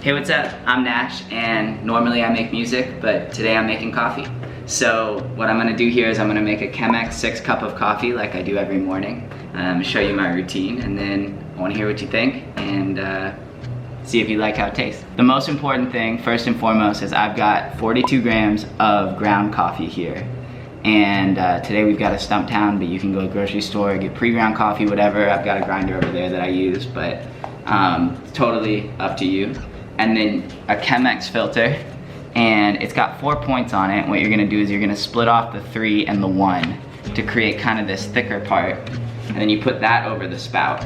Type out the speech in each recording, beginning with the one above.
Hey, what's up? I'm Nash, and normally I make music, but today I'm making coffee. So what I'm gonna do here is I'm gonna make a chemex 6-cup of coffee like I do every morning. Show you my routine, and then I wanna hear what you think and see if you like how it tastes. The most important thing, first and foremost, is I've got 42 grams of ground coffee here. And today we've got a Stumptown, but you can go to the grocery store, get pre-ground coffee, whatever. I've got a grinder over there that I use, but totally up to you. And then a chemex filter, and it's got 4 points on it. What you're gonna do is you're gonna split off the 3 and the 1 to create kind of this thicker part, and then you put that over the spout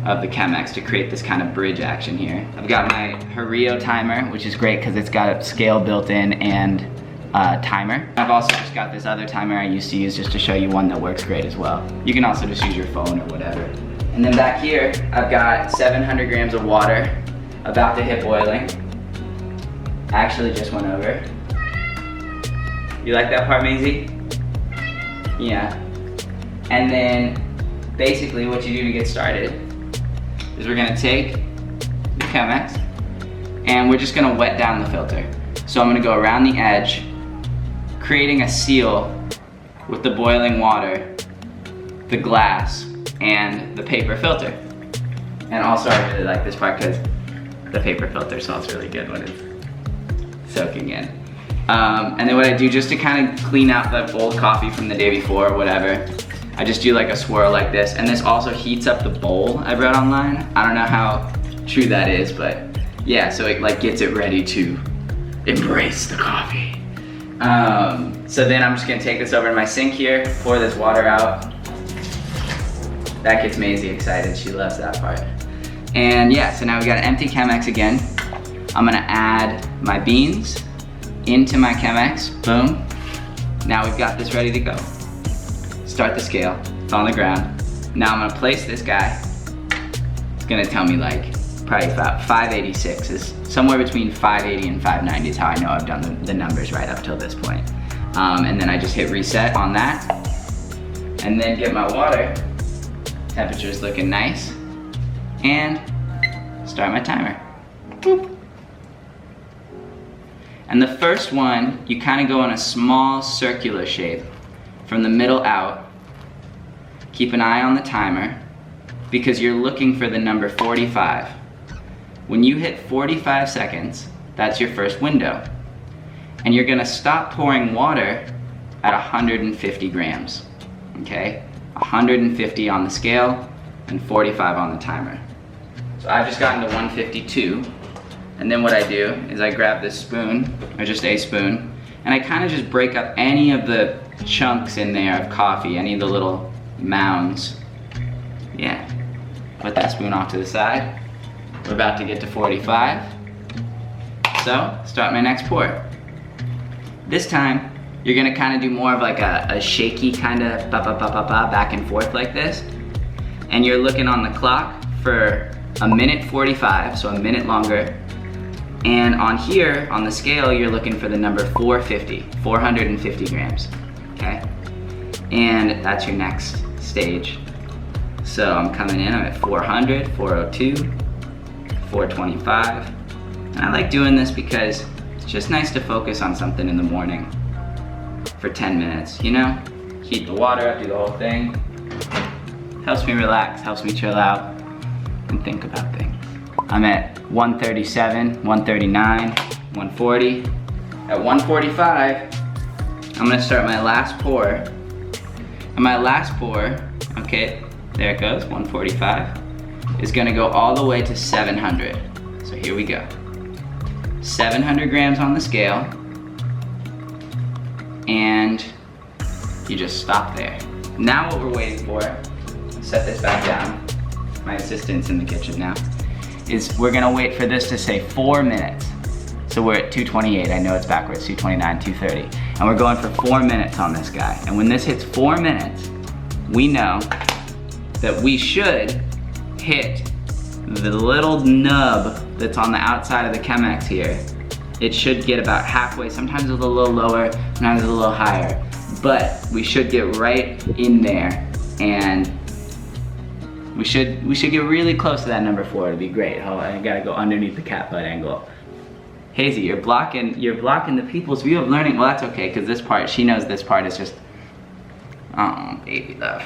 of the chemex to create this kind of bridge action here. I've got my Hario timer, which is great because it's got a scale built in and timer. I've also just got this other timer I used to use just to show you one that works great as well. You can also just use your phone or whatever. And then back here, I've got 700 grams of water about to hit boiling. Actually just went over. You like that part, Maisie? Yeah. And then basically what you do to get started is we're gonna take the chemex and we're just gonna wet down the filter. So I'm gonna go around the edge, creating a seal with the boiling water, the glass, and the paper filter. And also I really like this part because the paper filter smells really good when it's soaking in. And then what I do just to kind of clean out the old coffee from the day before or whatever, I just do like a swirl like this. And this also heats up the bowl I read online. I don't know how true that is, but yeah, so it like gets it ready to embrace the coffee. So then I'm just gonna take this over to my sink here, pour this water out. That gets Maisie excited, she loves that part. And yeah, so now we got an empty chemex again. I'm gonna add my beans into my chemex, boom. Now we've got this ready to go. Start the scale, it's on the ground. Now I'm gonna place this guy. It's gonna tell me like, probably about 586 is somewhere between 580 and 590 is how I know I've done the numbers right up till this point. And then I just hit reset on that. And then get my water. Temperature's looking nice. And start my timer. Boop. And the first one, you kind of go in a small circular shape from the middle out. Keep an eye on the timer because you're looking for the number 45. When you hit 45 seconds, that's your first window. And you're gonna stop pouring water at 150 grams, okay? 150 on the scale and 45 on the timer. So I've just gotten to 152, and then what I do is I grab this spoon, or just a spoon, and I kind of just break up any of the chunks in there of coffee, any of the little mounds. Yeah, put that spoon off to the side. We're about to get to 45. So, start my next pour. This time, you're gonna kind of do more of like a shaky kind of back and forth like this. And you're looking on the clock for a minute 45, so a minute longer. And on here, on the scale, you're looking for the number 450 grams, okay? And that's your next stage. So I'm coming in, I'm at 400, 402, 425. And I like doing this because it's just nice to focus on something in the morning for 10 minutes, you know? Heat the water up, do the whole thing. Helps me relax, helps me chill out and think about things. I'm at 137, 139, 140. At 145, I'm gonna start my last pour. And my last pour, okay, there it goes, 145, is gonna go all the way to 700. So here we go. 700 grams on the scale. And you just stop there. Now what we're waiting for, set this back down. My assistant's in the kitchen now. Is we're gonna wait for this to say 4 minutes. So we're at 228, I know it's backwards, 229, 230. And we're going for 4 minutes on this guy. And when this hits 4 minutes, we know that we should hit the little nub that's on the outside of the chemex here. It should get about halfway, sometimes it's a little lower, sometimes it's a little higher. But we should get right in there, and We should get really close to that number 4. It'd be great. Oh, I gotta go underneath the cat butt angle. Hazy, you're blocking the people's view of learning. Well, that's okay, because this part, she knows this part is just, oh, baby love.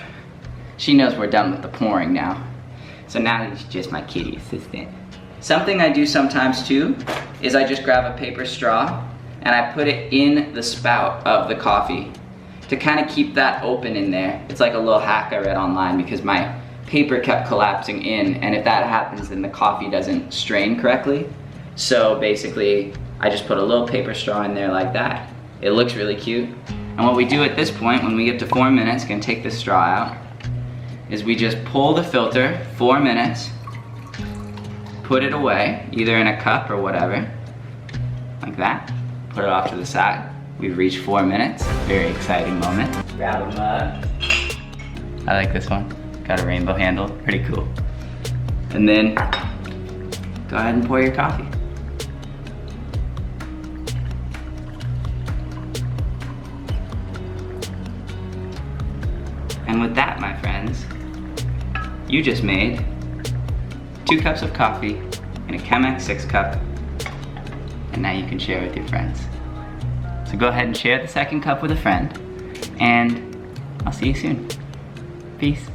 She knows we're done with the pouring now. So now he's just my kitty assistant. Something I do sometimes too, is I just grab a paper straw and I put it in the spout of the coffee to kind of keep that open in there. It's like a little hack I read online because my paper kept collapsing in, and if that happens then the coffee doesn't strain correctly. So basically I just put a little paper straw in there like that. It looks really cute. And what we do at this point when we get to 4 minutes, gonna take the straw out, is we just pull the filter 4 minutes, put it away, either in a cup or whatever, like that. Put it off to the side. We've reached 4 minutes. Very exciting moment. Grab a mug. I like this one. Got a rainbow handle, pretty cool. And then, go ahead and pour your coffee. And with that, my friends, you just made 2 cups of coffee in a Chemex 6 cup, and now you can share with your friends. So go ahead and share the 2nd cup with a friend, and I'll see you soon. Peace.